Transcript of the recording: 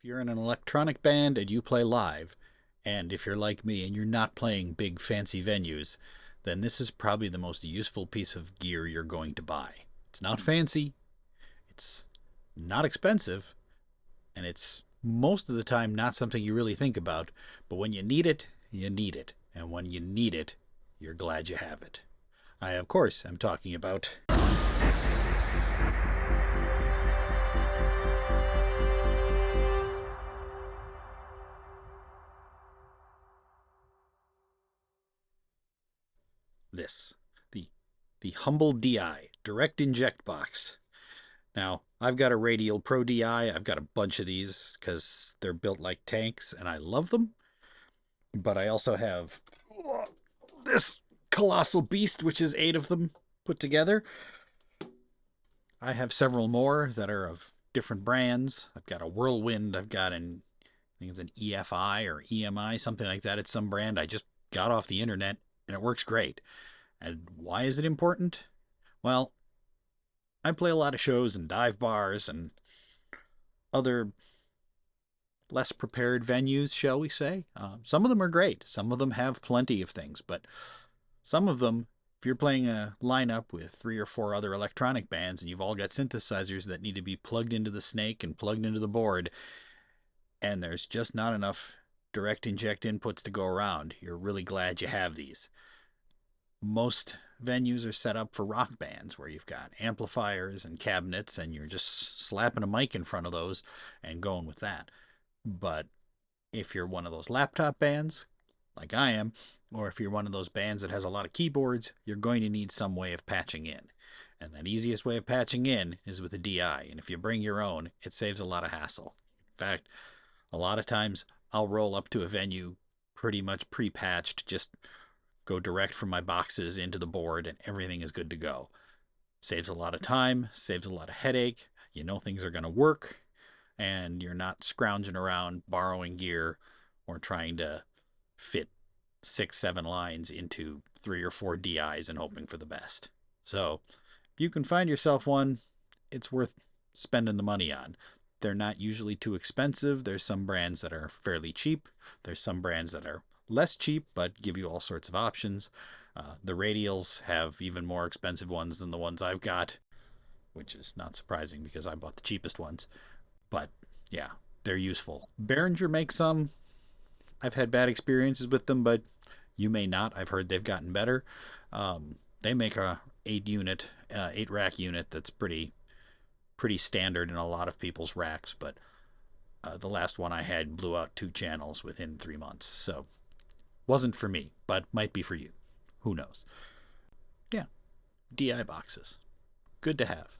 you're in an electronic band and you play live, and if you're like me and you're not playing big fancy venues, then this is probably the most useful piece of gear you're going to buy. It's not fancy, it's not expensive, and it's most of the time not something you really think about, but when you need it, you need it. And when you need it, you're glad you have it. I, of course, am talking about this, the the Humble DI direct inject box. Now, I've got a Radial Pro DI. I've got a bunch of these because they're built like tanks and I love them. But I also have this colossal beast, which is 8 of them put together. I have several more that are of different brands. I've got a Whirlwind. I've got I think it's an EFI or EMI, something like that. It's some brand I just got off the internet and it works great. And why is it important? Well, I play a lot of shows and dive bars and other less prepared venues, shall we say. Some of them are great. Some of them have plenty of things, but some of them, if you're playing a lineup with 3 or 4 other electronic bands and you've all got synthesizers that need to be plugged into the snake and plugged into the board, and there's just not enough direct inject inputs to go around, you're really glad you have these. Most venues are set up for rock bands where you've got amplifiers and cabinets and you're just slapping a mic in front of those and going with that. But if you're one of those laptop bands, like I am, or if you're one of those bands that has a lot of keyboards, you're going to need some way of patching in. And that easiest way of patching in is with a DI. And if you bring your own, it saves a lot of hassle. In fact, a lot of times I'll roll up to a venue pretty much pre-patched, just go direct from my boxes into the board and everything is good to go. Saves a lot of time, saves a lot of headache. You know things are going to work and you're not scrounging around borrowing gear or trying to fit 6, 7 lines into 3 or 4 DIs and hoping for the best. So if you can find yourself one, it's worth spending the money on. They're not usually too expensive. There's some brands that are fairly cheap. There's some brands that are less cheap, but give you all sorts of options. The radials have even more expensive ones than the ones I've got, which is not surprising because I bought the cheapest ones. But yeah, they're useful. Behringer makes some. I've had bad experiences with them, but you may not. I've heard they've gotten better. They make a 8 rack unit that's pretty standard in a lot of people's racks, but the last one I had blew out 2 channels within 3 months. So wasn't for me, but might be for you. Who knows? Yeah, DI boxes. Good to have.